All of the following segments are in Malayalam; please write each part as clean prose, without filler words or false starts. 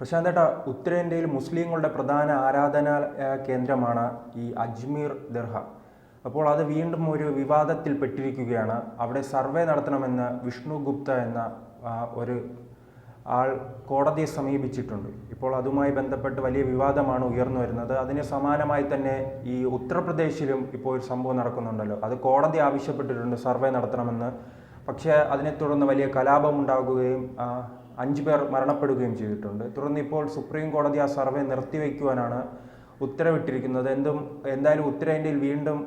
പ്രശാന്തേട്ട, ഉത്തരേന്ത്യയിൽ മുസ്ലിങ്ങളുടെ പ്രധാന ആരാധനാ കേന്ദ്രമാണ് ഈ അജ്മീർ ദർഗ. അപ്പോൾ അത് വീണ്ടും ഒരു വിവാദത്തിൽ പെട്ടിരിക്കുകയാണ്. അവിടെ സർവേ നടത്തണമെന്ന് വിഷ്ണു ഗുപ്ത എന്ന ഒരു ആൾ കോടതിയെ സമീപിച്ചിട്ടുണ്ട്. ഇപ്പോൾ അതുമായി ബന്ധപ്പെട്ട് വലിയ വിവാദമാണ് ഉയർന്നു വരുന്നത്. അതിന് സമാനമായി തന്നെ ഈ ഉത്തർപ്രദേശിലും ഇപ്പോൾ ഒരു സംഭവം നടക്കുന്നുണ്ടല്ലോ. അത് കോടതി ആവശ്യപ്പെട്ടിട്ടുണ്ട് സർവേ നടത്തണമെന്ന്. പക്ഷേ അതിനെ തുടർന്ന് വലിയ കലാപം ഉണ്ടാകുകയും 5 പേർ മരണപ്പെടുകയും ചെയ്തിട്ടുണ്ട്. തുടർന്ന് ഇപ്പോൾ സുപ്രീം കോടതി ആ സർവേ നിർത്തിവെക്കുവാനാണ് ഉത്തരവിട്ടിരിക്കുന്നത്. എന്തായാലും ഉത്തരേന്ത്യയിൽ വീണ്ടും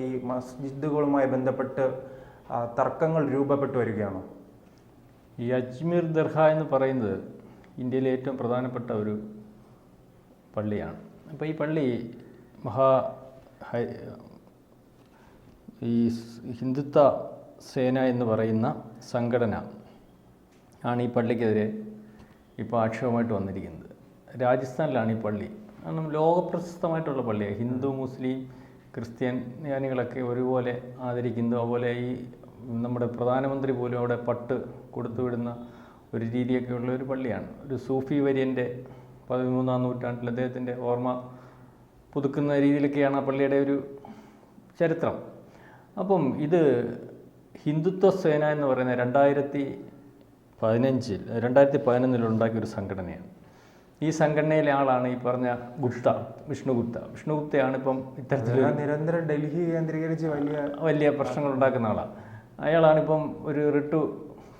ഈ മസ്ജിദുകളുമായി ബന്ധപ്പെട്ട് തർക്കങ്ങൾ രൂപപ്പെട്ടു വരികയാണ്. ഈ അജ്മീർ ദർഗ എന്ന് പറയുന്നത് ഇന്ത്യയിലെ ഏറ്റവും പ്രധാനപ്പെട്ട ഒരു പള്ളിയാണ്. അപ്പോൾ ഈ പള്ളി ഈ ഹിന്ദുത്വ സേന എന്ന് പറയുന്ന സംഘടന ആണ് ഈ പള്ളിക്കെതിരെ ഇപ്പോൾ ആക്ഷേപമായിട്ട് വന്നിരിക്കുന്നത്. രാജസ്ഥാനിലാണ് ഈ പള്ളി. കാരണം ലോകപ്രശസ്തമായിട്ടുള്ള പള്ളിയാണ്. ഹിന്ദു, മുസ്ലിം, ക്രിസ്ത്യാനികളൊക്കെ ഒരുപോലെ ആദരിക്കുന്നു. അതുപോലെ ഈ നമ്മുടെ പ്രധാനമന്ത്രി പോലും അവിടെ പട്ട് കൊടുത്തുവിടുന്ന ഒരു രീതിയൊക്കെ ഉള്ള ഒരു പള്ളിയാണ്. ഒരു സൂഫി വര്യൻ്റെ 13-ാം നൂറ്റാണ്ടിൽ അദ്ദേഹത്തിൻ്റെ ഓർമ്മ പുതുക്കുന്ന രീതിയിലൊക്കെയാണ് ആ പള്ളിയുടെ ഒരു ചരിത്രം. അപ്പം ഇത് ഹിന്ദുത്വ സേന എന്ന് പറയുന്ന 2011 ഉണ്ടാക്കിയൊരു സംഘടനയാണ്. ഈ സംഘടനയിലെ ആളാണ് ഈ പറഞ്ഞ വിഷ്ണു ഗുപ്തയാണ് ഇപ്പം ഇത്തരത്തിൽ നിരന്തരം ഡൽഹി കേന്ദ്രീകരിച്ച് വലിയ പ്രശ്നങ്ങൾ ഉണ്ടാക്കുന്ന ആളാണ്. അയാളാണിപ്പം ഒരു റിട്ട്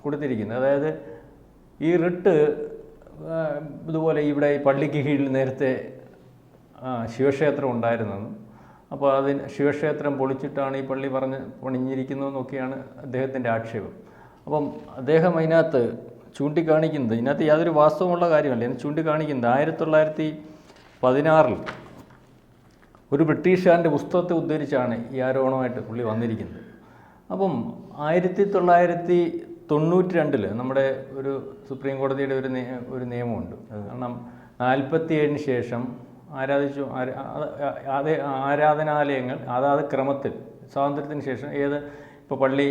കൊടുത്തിരിക്കുന്നത്. അതായത് ഈ റിട്ട് ഇതുപോലെ ഇവിടെ ഈ പള്ളിക്ക് കീഴിൽ നേരത്തെ ശിവക്ഷേത്രം ഉണ്ടായിരുന്നെന്നും അപ്പോൾ ശിവക്ഷേത്രം പൊളിച്ചിട്ടാണ് ഈ പള്ളി പണിഞ്ഞിരിക്കുന്നതെന്നൊക്കെയാണ് അദ്ദേഹത്തിൻ്റെ ആക്ഷേപം. അപ്പം അദ്ദേഹം അതിനകത്ത് ചൂണ്ടിക്കാണിക്കുന്നത്, ഇതിനകത്ത് യാതൊരു വാസ്തവമുള്ള കാര്യമല്ല, ചൂണ്ടിക്കാണിക്കുന്നത് 1916 ഒരു ബ്രിട്ടീഷുകാരൻ്റെ പുസ്തകത്തെ ഉദ്ധരിച്ചാണ് ഈ ആരോപണമായിട്ട് പുള്ളി വന്നിരിക്കുന്നത്. അപ്പം 1992 നമ്മുടെ ഒരു സുപ്രീം കോടതിയുടെ ഒരു നിയമമുണ്ട്. കാരണം 47 ശേഷം ആരാധനാലയങ്ങൾ അതാത് ക്രമത്തിൽ സ്വാതന്ത്ര്യത്തിന് ശേഷം ഇപ്പോൾ പള്ളി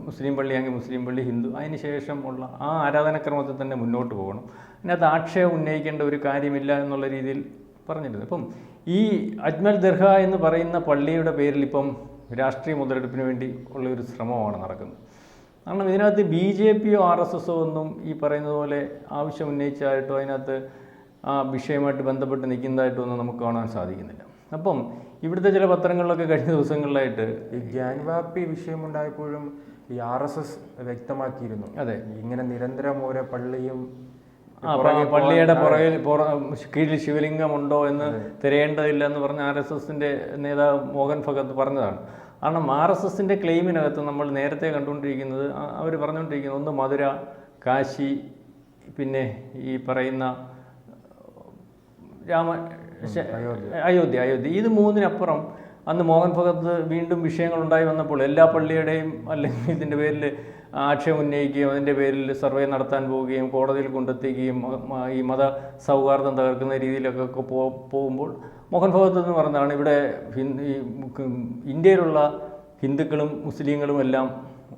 മുസ്ലിം പള്ളിയാണെങ്കിൽ മുസ്ലിം പള്ളി, ഹിന്ദു, അതിന് ശേഷം ഉള്ള ആ ആരാധനാക്രമത്തിൽ തന്നെ മുന്നോട്ട് പോകണം. അതിനകത്ത് ആക്ഷേപം ഉന്നയിക്കേണ്ട ഒരു കാര്യമില്ല എന്നുള്ള രീതിയിൽ പറഞ്ഞിരുന്നു. ഇപ്പം ഈ അജ്മൽ ദർഗ എന്ന് പറയുന്ന പള്ളിയുടെ പേരിൽ ഇപ്പം രാഷ്ട്രീയ മുതലെടുപ്പിന് വേണ്ടി ഉള്ളൊരു ശ്രമമാണ് നടക്കുന്നത്. കാരണം ഇതിനകത്ത് BJPയോ RSSോ ഒന്നും ഈ പറയുന്നത് പോലെ ആവശ്യം ഉന്നയിച്ചതായിട്ടോ അതിനകത്ത് ആ വിഷയമായിട്ട് ബന്ധപ്പെട്ട് നിൽക്കുന്നതായിട്ടോ ഒന്നും നമുക്ക് കാണാൻ സാധിക്കുന്നില്ല. അപ്പം ഇവിടുത്തെ ചില പത്രങ്ങളിലൊക്കെ കഴിഞ്ഞ ദിവസങ്ങളിലായിട്ട് ഈ ഗ്യാൻവാപ്പി വിഷയമുണ്ടായപ്പോഴും ഈ RSS വ്യക്തമാക്കിയിരുന്നു. അതെ, ഇങ്ങനെ നിരന്തരം ഓരോ പള്ളിയും പള്ളിയുടെ കീഴിൽ ശിവലിംഗമുണ്ടോ എന്ന് തിരയേണ്ടതില്ല എന്ന് പറഞ്ഞ RSSൻ്റെ നേതാവ് മോഹൻ ഭഗത് പറഞ്ഞതാണ്. കാരണം RSSൻ്റെ ക്ലെയിമിനകത്ത് നമ്മൾ നേരത്തെ കണ്ടുകൊണ്ടിരിക്കുന്നത്, അവർ പറഞ്ഞുകൊണ്ടിരിക്കുന്നത് ഒന്ന് മധുര, കാശി, പിന്നെ ഈ പറയുന്ന അയോധ്യ. ഇത് മൂന്നിനപ്പുറം അന്ന് മോഹൻ ഭഗത് വീണ്ടും വിഷയങ്ങളുണ്ടായി വന്നപ്പോൾ എല്ലാ പള്ളിയുടെയും അല്ലെങ്കിൽ ഇതിൻ്റെ പേരിൽ ആക്ഷേപം ഉന്നയിക്കുകയും അതിൻ്റെ പേരിൽ സർവേ നടത്താൻ പോവുകയും കോടതിയിൽ കൊണ്ടെത്തിക്കുകയും ഈ മത സൗഹാർദ്ദം തകർക്കുന്ന രീതിയിലൊക്കെ പോകുമ്പോൾ മോഹൻ ഭഗത് എന്ന് പറഞ്ഞതാണ് ഇവിടെ ഇന്ത്യയിലുള്ള ഹിന്ദുക്കളും മുസ്ലിങ്ങളും എല്ലാം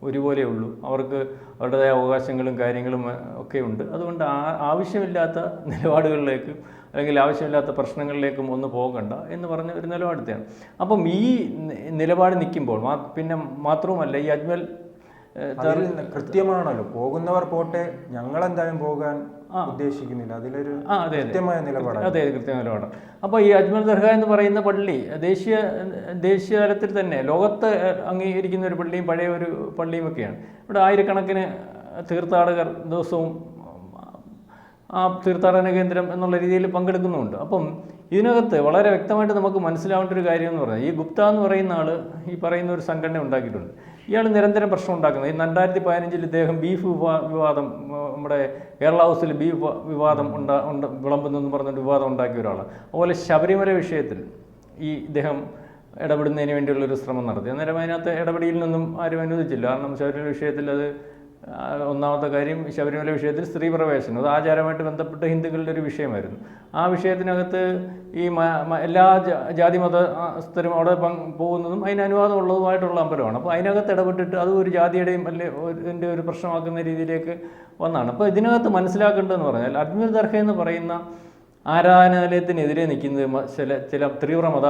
ഒരുപോലെയുള്ളൂ, അവർക്ക് അവരുടേതായ അവകാശങ്ങളും കാര്യങ്ങളും ഒക്കെ ഉണ്ട്. അതുകൊണ്ട് ആവശ്യമില്ലാത്ത നിലപാടുകളിലേക്കും അല്ലെങ്കിൽ ആവശ്യമില്ലാത്ത പ്രശ്നങ്ങളിലേക്കും ഒന്ന് പോകണ്ട എന്ന് പറഞ്ഞ ഒരു നിലപാടെടുത്താണ്. അപ്പം ഈ നിലപാട് നിൽക്കുമ്പോൾ പിന്നെ മാത്രവുമല്ല ഈ അജ്മൽ കൃത്യമാണല്ലോ, പോകുന്നവർ പോട്ടെ, ഞങ്ങളെന്തായാലും പോകാൻ ഉദ്ദേശിക്കുന്നില്ല, അതിലൊരു കൃത്യമായ നിലപാടാണ്. അതെ, കൃത്യമായ നിലപാടാണ്. അപ്പോൾ ഈ അജ്മൽ ദർഗ എന്ന് പറയുന്ന പള്ളി ദേശീയ തലത്തിൽ തന്നെ ലോകത്ത് അംഗീകരിക്കുന്ന ഒരു പള്ളിയും പഴയ ഒരു പള്ളിയുമൊക്കെയാണ്. ഇവിടെ ആയിരക്കണക്കിന് തീർത്ഥാടകർ ദിവസവും ആ തീർത്ഥാടന കേന്ദ്രം എന്നുള്ള രീതിയിൽ പങ്കെടുക്കുന്നുമുണ്ട്. അപ്പം ഇതിനകത്ത് വളരെ വ്യക്തമായിട്ട് നമുക്ക് മനസ്സിലാവേണ്ട ഒരു കാര്യം എന്ന് പറഞ്ഞാൽ ഈ ഗുപ്ത എന്ന് പറയുന്ന ആൾ ഈ പറയുന്ന ഒരു സംഘടന ഉണ്ടാക്കിയിട്ടുണ്ട്. ഇയാൾ നിരന്തരം പ്രശ്നം ഉണ്ടാക്കുന്നത്. ഈ 2015 ഇദ്ദേഹം ബീഫ് വിവാദം, നമ്മുടെ കേരള ഹൗസിൽ ബീഫ് വിവാദം വിളമ്പുന്നെന്ന് പറഞ്ഞിട്ട് വിവാദം ഉണ്ടാക്കിയ ഒരാളാണ്. അതുപോലെ ശബരിമല വിഷയത്തിൽ ഇദ്ദേഹം ഇടപെടുന്നതിന് വേണ്ടിയുള്ളൊരു ശ്രമം നടത്തി. അന്നേരം അതിനകത്ത് ഇടപെടലിൽ നിന്നും ആരും അനുവദിച്ചില്ല. കാരണം ശബരിമല വിഷയത്തിൽ അത് ഒന്നാമത്തെ കാര്യം ശബരിമല വിഷയത്തിൽ സ്ത്രീ പ്രവേശനം, അത് ആചാരമായിട്ട് ബന്ധപ്പെട്ട ഹിന്ദുക്കളുടെ ഒരു വിഷയമായിരുന്നു. ആ വിഷയത്തിനകത്ത് ഈ എല്ലാ ജാതി മതസ്ഥരും അവിടെ പോകുന്നതും അതിന് അനുവാദമുള്ളതുമായിട്ടുള്ള അമ്പലമാണ്. അപ്പോൾ അതിനകത്ത് ഇടപെട്ടിട്ട് അത് ഒരു ജാതിയുടെയും ഇതിൻ്റെ ഒരു പ്രശ്നമാക്കുന്ന രീതിയിലേക്ക് വന്നതാണ്. അപ്പോൾ ഇതിനകത്ത് മനസ്സിലാക്കേണ്ടതെന്ന് പറഞ്ഞാൽ അജ്മീർ ദർഗ എന്ന് പറയുന്ന ആരാധനാലയത്തിനെതിരെ നിൽക്കുന്നത് ചില തീവ്രമത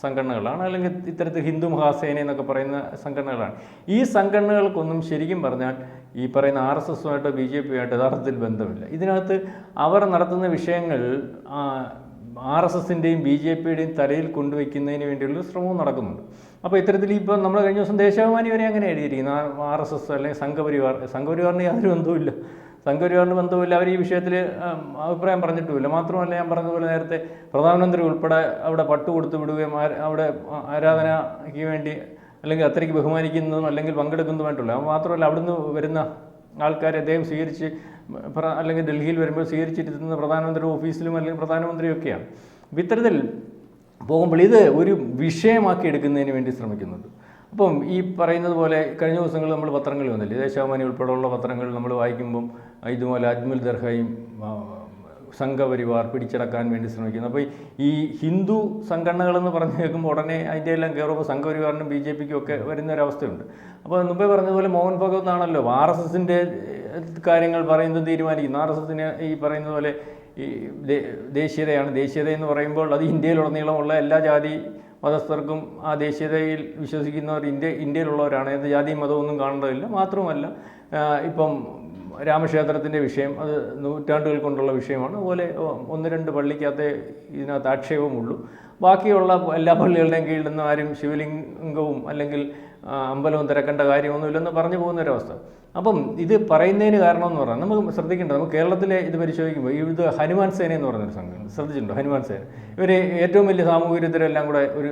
സംഘടനകളാണ്, അല്ലെങ്കിൽ ഇത്തരത്തിൽ ഹിന്ദു മഹാസേന എന്നൊക്കെ പറയുന്ന സംഘടനകളാണ്. ഈ സംഘടനകൾക്കൊന്നും ശരിക്കും പറഞ്ഞാൽ ഈ പറയുന്ന RSSുമായിട്ടോ BJPയുമായിട്ടോ യഥാർത്ഥത്തിൽ ബന്ധമില്ല. ഇതിനകത്ത് അവർ നടത്തുന്ന വിഷയങ്ങൾ RSSൻ്റെയും BJPയുടെയും തലയിൽ കൊണ്ടുവയ്ക്കുന്നതിന് വേണ്ടിയുള്ള ശ്രമവും നടക്കുന്നുണ്ട്. അപ്പോൾ ഇത്തരത്തിൽ ഇപ്പോൾ നമ്മൾ കഴിഞ്ഞ ദിവസം ദേശാഭിമാനി വരെ അങ്ങനെ എഴുതിയിരിക്കുന്നത് RSS അല്ലെങ്കിൽ സംഘപരിവാറിന് യാതൊരു ബന്ധവുമില്ല. സംഘപരിവാറിന് ബന്ധവുമില്ല. അവർ ഈ വിഷയത്തിൽ അഭിപ്രായം പറഞ്ഞിട്ടുമില്ല. മാത്രമല്ല, ഞാൻ പറഞ്ഞതുപോലെ നേരത്തെ പ്രധാനമന്ത്രി ഉൾപ്പെടെ അവിടെ പട്ടു കൊടുത്തു വിടുകയും അവിടെ ആരാധനയ്ക്ക് വേണ്ടി അല്ലെങ്കിൽ അത്രയ്ക്ക് ബഹുമാനിക്കുന്നതും അല്ലെങ്കിൽ പങ്കെടുക്കുന്നതുമായിട്ടുള്ള, മാത്രമല്ല അവിടുന്ന് വരുന്ന ആൾക്കാരെ അദ്ദേഹം സ്വീകരിച്ച് അല്ലെങ്കിൽ ഡൽഹിയിൽ വരുമ്പോൾ സ്വീകരിച്ചിരുന്ന പ്രധാനമന്ത്രിയുടെ ഓഫീസിലും അല്ലെങ്കിൽ പ്രധാനമന്ത്രിയൊക്കെയാണ്. അപ്പോൾ ഇത്തരത്തിൽ പോകുമ്പോൾ ഇത് ഒരു വിഷയമാക്കി എടുക്കുന്നതിന് വേണ്ടി ശ്രമിക്കുന്നുണ്ട്. അപ്പം ഈ പറയുന്നത് പോലെ കഴിഞ്ഞ ദിവസങ്ങളിൽ നമ്മൾ പത്രങ്ങളിൽ വന്നില്ലേ, ദേശാഭിമാനി ഉൾപ്പെടെയുള്ള പത്രങ്ങൾ നമ്മൾ വായിക്കുമ്പം ഇതുപോലെ അജ്മൽ ദർഗയും സംഘപരിവാർ പിടിച്ചടക്കാൻ വേണ്ടി ശ്രമിക്കുന്നു. അപ്പോൾ ഈ ഹിന്ദു സംഘടനകളെന്ന് പറഞ്ഞു കേൾക്കുമ്പോൾ ഉടനെ അതിൻ്റെ എല്ലാം കയറുമ്പോൾ സംഘപരിവാറിനും BJPക്കും ഒക്കെ വരുന്നൊരവസ്ഥയുണ്ട്. അപ്പോൾ മുമ്പേ പറഞ്ഞതുപോലെ മോഹൻ ഭഗവത് ആണല്ലോ RSSൻ്റെ കാര്യങ്ങൾ പറയുന്നത് തീരുമാനിക്കുന്നു. RSSന് ഈ പറയുന്നത് പോലെ ഈ ദേശീയതയാണ്. ദേശീയത എന്ന് പറയുമ്പോൾ അത് ഇന്ത്യയിലുടനീളമുള്ള എല്ലാ ജാതി മതസ്ഥർക്കും ആ ദേശീയതയിൽ വിശ്വസിക്കുന്നവർ ഇന്ത്യയിലുള്ളവരാണ്. ഏത് ജാതിയും മതമൊന്നും കാണേണ്ടതില്ല. മാത്രവുമല്ല, ഇപ്പം രാമക്ഷേത്രത്തിൻ്റെ വിഷയം അത് നൂറ്റാണ്ടുകൾ കൊണ്ടുള്ള വിഷയമാണ്. അതുപോലെ 1-2 പള്ളിക്കകത്തെ ഇതിനകത്ത് ആക്ഷേപമുള്ളൂ. ബാക്കിയുള്ള എല്ലാ പള്ളികളുടെയും കീഴിൽ നിന്ന് ആരും ശിവലിംഗവും അല്ലെങ്കിൽ അമ്പലവും തിരക്കേണ്ട കാര്യമൊന്നുമില്ലെന്ന് പറഞ്ഞു പോകുന്നൊരവസ്ഥ. അപ്പം ഇത് പറയുന്നതിന് കാരണം എന്ന് പറഞ്ഞാൽ നമുക്ക് ശ്രദ്ധിക്കേണ്ടത്, നമുക്ക് കേരളത്തിലെ ഇത് പരിശോധിക്കുമ്പോൾ ഇത് ഹനുമാൻ സേന എന്ന് പറഞ്ഞൊരു സംഘം ശ്രദ്ധിച്ചിട്ടുണ്ടോ? ഹനുമാൻ സേന ഇവർ ഏറ്റവും വലിയ സാമൂഹ്യ വിരുദ്ധരെല്ലാം കൂടെ ഒരു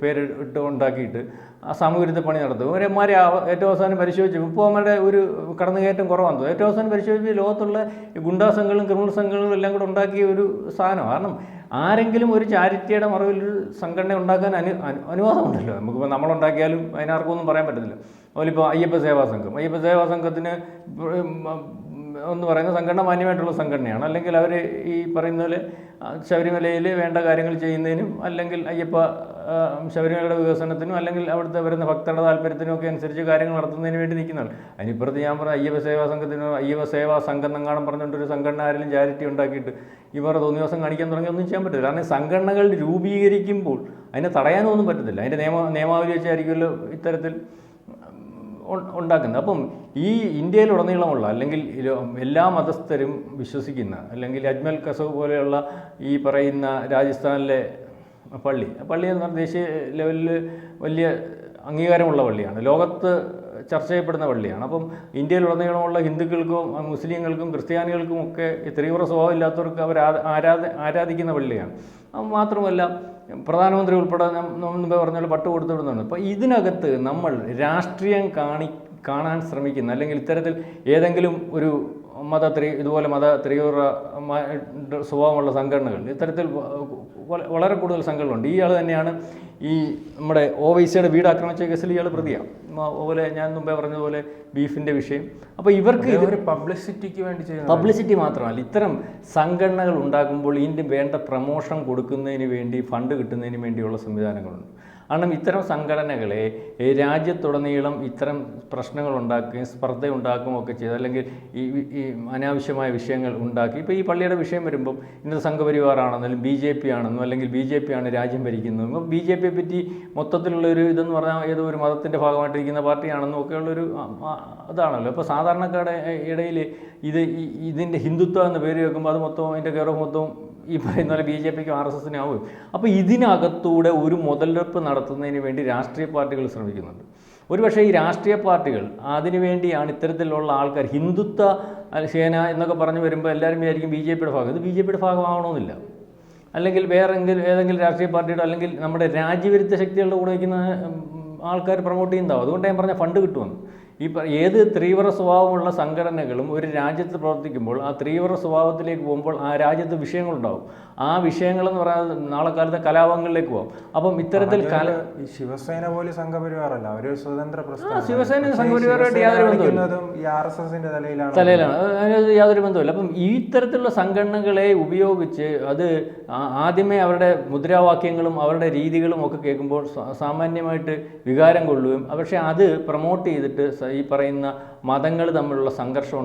പേരിട്ട് ഉണ്ടാക്കിയിട്ട് ആ സാമൂഹ്യ വിരുദ്ധ പണി നടത്തും. ഇവരെമാരെ ഏറ്റവും അവസാനം പരിശോധിച്ച് മുപ്പവന്മാരുടെ ഒരു കടന്നുകയറ്റം കുറവാണ്. ഏറ്റവും അവസാനം പരിശോധിച്ച് ലോകത്തുള്ള ഗുണ്ടാ സംഘങ്ങളും ക്രിമിനൽ സംഘങ്ങളും എല്ലാം കൂടെ ഉണ്ടാക്കിയ ഒരു സാധനം. കാരണം ആരെങ്കിലും ഒരു ചാരിറ്റിയുടെ മറവിലൊരു സംഘടന ഉണ്ടാക്കാൻ അനുവാദമുണ്ടല്ലോ. നമുക്കിപ്പോൾ നമ്മളുണ്ടാക്കിയാലും അതിനാർക്കൊന്നും പറയാൻ പറ്റത്തില്ല. അതുപോലെ അയ്യപ്പ സേവാ സംഘത്തിന് എന്ന് പറയുന്ന സംഘടന മാന്യമായിട്ടുള്ള സംഘടനയാണ്. അല്ലെങ്കിൽ അവർ ഈ പറയുന്ന പോലെ ശബരിമലയിൽ വേണ്ട കാര്യങ്ങൾ ചെയ്യുന്നതിനും അല്ലെങ്കിൽ ശബരിമലയുടെ വികസനത്തിനും അല്ലെങ്കിൽ അവിടുത്തെ വരുന്ന ഭക്തരുടെ താല്പര്യത്തിനും ഒക്കെ അനുസരിച്ച് കാര്യങ്ങൾ നടത്തുന്നതിന് വേണ്ടി നിൽക്കുന്നതാണ്. അതിനിപ്പുറത്ത് ഞാൻ പറഞ്ഞ അയ്യപ്പ സേവാ സംഘം എന്നെങ്ങാനും പറഞ്ഞുകൊണ്ടൊരു സംഘടന ആരെങ്കിലും ചാരിറ്റി ഉണ്ടാക്കിയിട്ട് ഇവർ തോന്നിവാസം കാണിക്കാൻ തുടങ്ങി ഒന്നും ചെയ്യാൻ പറ്റില്ല. കാരണം സംഘടനകൾ രൂപീകരിക്കുമ്പോൾ അതിനെ തടയാനൊന്നും പറ്റത്തില്ല. അതിൻ്റെ നിയമാവലി വെച്ചായിരിക്കുമല്ലോ ഇത്തരത്തിൽ ഉണ്ടാക്കുന്നത്. അപ്പം ഈ ഇന്ത്യയിലുടനീളമുള്ള അല്ലെങ്കിൽ എല്ലാ മതസ്ഥരും വിശ്വസിക്കുന്ന അല്ലെങ്കിൽ അജ്മൽ കസവ് പോലെയുള്ള ഈ പറയുന്ന രാജസ്ഥാനിലെ പള്ളി എന്ന് പറഞ്ഞാൽ ദേശീയ ലെവലിൽ വലിയ അംഗീകാരമുള്ള പള്ളിയാണ്, ലോകത്ത് ചർച്ച ചെയ്യപ്പെടുന്ന പള്ളിയാണ്. അപ്പം ഇന്ത്യയിലുടനീളമുള്ള ഹിന്ദുക്കൾക്കും മുസ്ലിങ്ങൾക്കും ക്രിസ്ത്യാനികൾക്കും ഒക്കെ തീവ്ര സ്വഭാവം ഇല്ലാത്തവർക്ക് അവർ ആരാധിക്കുന്ന പള്ളിയാണ്. മാത്രമല്ല പ്രധാനമന്ത്രി ഉൾപ്പെടെ മുമ്പേ പറഞ്ഞ പോലെ പട്ടു കൊടുത്തു വിടുന്നുണ്ട്. അപ്പോൾ ഇതിനകത്ത് നമ്മൾ രാഷ്ട്രീയം കാണാൻ ശ്രമിക്കുന്ന അല്ലെങ്കിൽ ഇത്തരത്തിൽ ഏതെങ്കിലും ഒരു ഇതുപോലെ തീവ്ര സ്വഭാവമുള്ള സംഘടനകൾ ഇത്തരത്തിൽ വളരെ കൂടുതൽ സംഘടനകളുണ്ട്. ഇയാൾ തന്നെയാണ് ഈ നമ്മുടെ OWൈസിയുടെ വീട് ആക്രമിച്ച കേസിൽ ഇയാൾ പ്രതിയാണ്. അതുപോലെ ഞാൻ മുമ്പേ പറഞ്ഞതുപോലെ ബീഫിൻ്റെ വിഷയം. അപ്പോൾ ഇവർക്ക് ഇതൊരു പബ്ലിസിറ്റിക്ക് വേണ്ടി ചെയ്യുന്നത്, പബ്ലിസിറ്റി മാത്രമല്ല, ഇത്തരം സംഘടനകൾ ഉണ്ടാകുമ്പോൾ ഇതിൻ്റെ വേണ്ട പ്രമോഷൻ കൊടുക്കുന്നതിന് വേണ്ടി ഫണ്ട് കിട്ടുന്നതിന് വേണ്ടിയുള്ള സംവിധാനങ്ങളുണ്ട്. കാരണം ഇത്തരം സംഘടനകളെ രാജ്യത്തുടനീളം ഇത്തരം പ്രശ്നങ്ങൾ ഉണ്ടാക്കുകയും സ്പർദ്ധ ഉണ്ടാക്കുകയും ഒക്കെ ചെയ്ത് അല്ലെങ്കിൽ ഈ അനാവശ്യമായ വിഷയങ്ങൾ ഉണ്ടാക്കി ഇപ്പോൾ ഈ പള്ളിയുടെ വിഷയം വരുമ്പം ഇന്നത് സംഘപരിവാറാണെന്നും BJP ആണെന്നും അല്ലെങ്കിൽ BJP ആണ് രാജ്യം ഭരിക്കുന്നതും ഇപ്പം BJPയെ പറ്റി മൊത്തത്തിലുള്ളൊരു ഇതെന്ന് പറഞ്ഞാൽ ഏതോ ഒരു മതത്തിൻ്റെ ഭാഗമായിട്ടിരിക്കുന്ന പാർട്ടിയാണെന്നും ഒക്കെയുള്ളൊരു അതാണല്ലോ. ഇപ്പോൾ സാധാരണക്കാരുടെ ഇടയിൽ ഇതിൻ്റെ ഹിന്ദുത്വം എന്ന പേര് കേൾക്കുമ്പോൾ അത് മൊത്തം അതിൻ്റെ കെയറോഫ് മൊത്തം ഈ പറയുന്ന പോലെ BJPക്കും RSSനും ആവും. അപ്പോൾ ഇതിനകത്തൂടെ ഒരു മുതലെടുപ്പ് നടത്തുന്നതിന് വേണ്ടി രാഷ്ട്രീയ പാർട്ടികൾ ശ്രമിക്കുന്നുണ്ട്. ഒരുപക്ഷേ ഈ രാഷ്ട്രീയ പാർട്ടികൾ അതിനു വേണ്ടിയാണ് ഇത്തരത്തിലുള്ള ആൾക്കാർ ഹിന്ദുത്വ സേന എന്നൊക്കെ പറഞ്ഞു വരുമ്പോൾ എല്ലാവരും വിചാരിക്കും BJPയുടെ ഭാഗം. ഇത് BJPയുടെ ഭാഗമാകണമെന്നില്ല. അല്ലെങ്കിൽ ഏതെങ്കിലും രാഷ്ട്രീയ പാർട്ടിയുടെ അല്ലെങ്കിൽ നമ്മുടെ രാജ്യവിരുദ്ധ ശക്തികളുടെ കൂടെ വയ്ക്കുന്ന ആൾക്കാർ പ്രൊമോട്ട് ചെയ്യുന്നതാവും. അതുകൊണ്ട് ഞാൻ പറഞ്ഞ ഫണ്ട് കിട്ടുമെന്ന്. ഏത് തീവ്ര സ്വഭാവമുള്ള സംഘടനകളും ഒരു രാജ്യത്ത് പ്രവർത്തിക്കുമ്പോൾ ആ തീവ്ര സ്വഭാവത്തിലേക്ക് പോകുമ്പോൾ ആ രാജ്യത്ത് വിഷയങ്ങളുണ്ടാവും. ആ വിഷയങ്ങളെന്ന് പറയുന്നത് നാളെ കാലത്തെ കലാപങ്ങളിലേക്ക് പോകും. അപ്പം ഇത്തരത്തിൽ ഈ ശിവസേന പോലെ സംഘപരിവാറല്ല, ഒരു സ്വതന്ത്ര പ്രസ്ഥാനം. ശിവസേന സംഘപരിവാരമായിട്ട് യാതൊരു ബന്ധമില്ല, തലയിലാണ്, അതിനകത്ത് യാതൊരു ബന്ധമില്ല. അപ്പം ഈ ഇത്തരത്തിലുള്ള സംഘടനകളെ ഉപയോഗിച്ച് അത് ആദ്യമേ അവരുടെ മുദ്രാവാക്യങ്ങളും അവരുടെ രീതികളും ഒക്കെ കേൾക്കുമ്പോൾ സാമാന്യമായിട്ട് വികാരം കൊള്ളുകയും പക്ഷേ അത് പ്രൊമോട്ട് ചെയ്തിട്ട് ഈ പറയുന്ന മതങ്ങൾ തമ്മിലുള്ള സംഘർഷം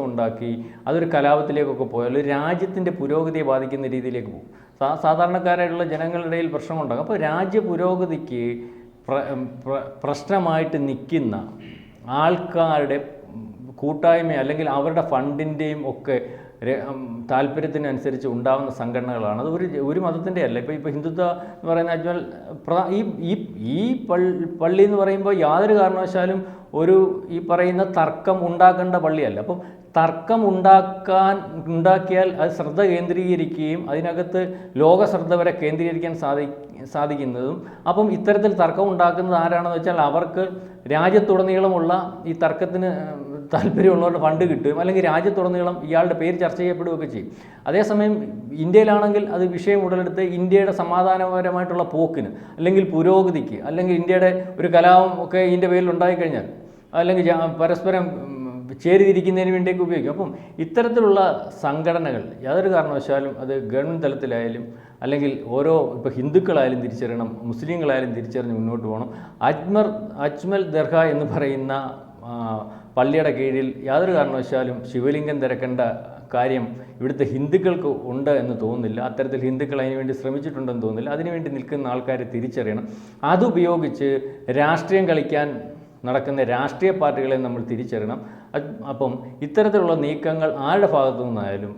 ഉണ്ടാക്കി അതൊരു കലാപത്തിലേക്കൊക്കെ പോയാൽ രാജ്യത്തിൻ്റെ പുരോഗതിയെ ബാധിക്കുന്ന രീതിയിലേക്ക് പോകും. സാധാരണക്കാരായിട്ടുള്ള ജനങ്ങളുടെ ഇടയിൽ പ്രശ്നമുണ്ടാകും. അപ്പോൾ രാജ്യ പുരോഗതിക്ക് പ്രശ്നമായിട്ട് നിൽക്കുന്ന ആൾക്കാരുടെ കൂട്ടായ്മ അല്ലെങ്കിൽ അവരുടെ ഫണ്ടിൻ്റെയും ഒക്കെ താല്പര്യത്തിനനുസരിച്ച് ഉണ്ടാകുന്ന സംഘടനകളാണ്. അത് ഒരു മതത്തിൻ്റെ അല്ല. ഇപ്പോൾ ഹിന്ദുത്വ എന്ന് പറയുന്ന അജ്മൽ ഈ പള്ളി എന്ന് പറയുമ്പോൾ യാതൊരു കാരണവശാലും ഈ പറയുന്ന തർക്കം ഉണ്ടാക്കേണ്ട പള്ളിയല്ല. അപ്പം തർക്കം ഉണ്ടാക്കിയാൽ അത് ശ്രദ്ധ കേന്ദ്രീകരിക്കുകയും അതിനകത്ത് ലോക ശ്രദ്ധ വരെ കേന്ദ്രീകരിക്കാൻ സാധിക്കുന്നതും അപ്പം ഇത്തരത്തിൽ തർക്കം ഉണ്ടാക്കുന്നത് ആരാണെന്ന് വെച്ചാൽ അവർക്ക് രാജ്യത്തുടനീളമുള്ള ഈ തർക്കത്തിന് താല്പര്യമുള്ളവരുടെ ഫണ്ട് കിട്ടുകയും അല്ലെങ്കിൽ രാജ്യത്തുടനീളം ഇയാളുടെ പേര് ചർച്ച ചെയ്യപ്പെടുകയൊക്കെ ചെയ്യും. അതേസമയം ഇന്ത്യയിലാണെങ്കിൽ അത് വിഷയം ഉടലെടുത്ത് ഇന്ത്യയുടെ സമാധാനപരമായിട്ടുള്ള പോക്കിന് അല്ലെങ്കിൽ പുരോഗതിക്ക് അല്ലെങ്കിൽ ഇന്ത്യയുടെ ഒരു കലാപം ഒക്കെ ഇതിൻ്റെ പേരിൽ ഉണ്ടായിക്കഴിഞ്ഞാൽ അല്ലെങ്കിൽ പരസ്പരം ചേരിതിരിക്കുന്നതിന് വേണ്ടിയൊക്കെ ഉപയോഗിക്കും. അപ്പം ഇത്തരത്തിലുള്ള സംഘടനകൾ യാതൊരു കാരണവശാലും അത് ഗവൺമെൻറ് തലത്തിലായാലും അല്ലെങ്കിൽ ഇപ്പോൾ ഹിന്ദുക്കളായാലും തിരിച്ചറിയണം, മുസ്ലിങ്ങളായാലും തിരിച്ചറിഞ്ഞ് മുന്നോട്ട് പോകണം. അജ്മൽ ദർഗ എന്ന് പറയുന്ന പള്ളിയുടെ കീഴിൽ യാതൊരു കാരണവശാലും ശിവലിംഗം തിരക്കേണ്ട കാര്യം ഇവിടുത്തെ ഹിന്ദുക്കൾക്ക് ഉണ്ട് എന്ന് തോന്നുന്നില്ല. അത്തരത്തിൽ ഹിന്ദുക്കൾ അതിനുവേണ്ടി ശ്രമിച്ചിട്ടുണ്ടെന്ന് തോന്നുന്നില്ല. അതിനുവേണ്ടി നിൽക്കുന്ന ആൾക്കാരെ തിരിച്ചറിയണം. അതുപയോഗിച്ച് രാഷ്ട്രീയം കളിക്കാൻ നടക്കുന്ന രാഷ്ട്രീയ പാർട്ടികളെ നമ്മൾ തിരിച്ചറിയണം. അപ്പം ഇത്തരത്തിലുള്ള നീക്കങ്ങൾ ആരുടെ ഭാഗത്തു നിന്നായാലും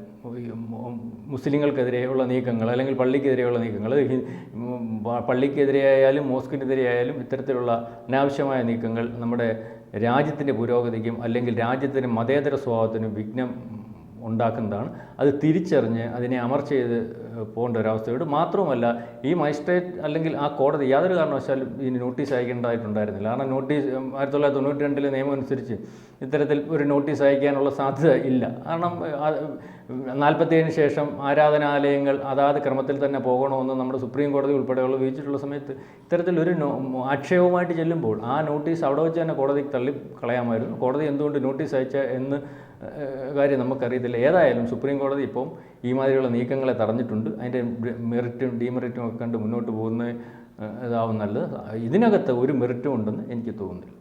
മുസ്ലിങ്ങൾക്കെതിരെയുള്ള നീക്കങ്ങൾ അല്ലെങ്കിൽ പള്ളിക്കെതിരെയുള്ള നീക്കങ്ങൾ, പള്ളിക്കെതിരെയായാലും മോസ്കിനെതിരെയായാലും ഇത്തരത്തിലുള്ള അനാവശ്യമായ നീക്കങ്ങൾ നമ്മുടെ രാജ്യത്തിൻ്റെ പുരോഗതിക്കും അല്ലെങ്കിൽ രാജ്യത്തിൻ്റെ മതേതര സ്വഭാവത്തിനും വിഘ്നം ഉണ്ടാക്കുന്നതാണ്. അത് തിരിച്ചറിഞ്ഞ് അതിനെ അമർച്ച ചെയ്ത് പോകേണ്ട ഒരവസ്ഥയോട് മാത്രവുമല്ല ഈ മജിസ്ട്രേറ്റ് അല്ലെങ്കിൽ ആ കോടതി യാതൊരു കാരണവശാലും ഇതിന് നോട്ടീസ് അയക്കേണ്ടതായിട്ടുണ്ടായിരുന്നില്ല. കാരണം 1992 നിയമം അനുസരിച്ച് ഇത്തരത്തിൽ ഒരു നോട്ടീസ് അയക്കാനുള്ള സാധ്യത ഇല്ല. കാരണം 47 ശേഷം ആരാധനാലയങ്ങൾ അതാത് ക്രമത്തിൽ തന്നെ പോകണമെന്ന് നമ്മുടെ സുപ്രീം കോടതി ഉൾപ്പെടെയുള്ള വിധിച്ചിട്ടുള്ള സമയത്ത് ഇത്തരത്തിലൊരു ആക്ഷേപവുമായിട്ട് ചെല്ലുമ്പോൾ ആ നോട്ടീസ് അവിടെ വെച്ച് തന്നെ കോടതിക്ക് തള്ളി കളയാമായിരുന്നു. കോടതി എന്തുകൊണ്ട് നോട്ടീസ് അയച്ച എന്ന് കാര്യം നമുക്കറിയത്തില്ല. ഏതായാലും സുപ്രീം കോടതി ഇപ്പം ഈ മാതിരിയുള്ള നീക്കങ്ങളെ തടഞ്ഞിട്ടുണ്ട്. അതിൻ്റെ മെറിറ്റും ഡീമെറിറ്റും ഒക്കെ കണ്ട് മുന്നോട്ട് പോകുന്ന ഇതാവും നല്ലത്. ഇതിനകത്ത് ഒരു മെറിറ്റും ഉണ്ടെന്ന് എനിക്ക് തോന്നുന്നില്ല.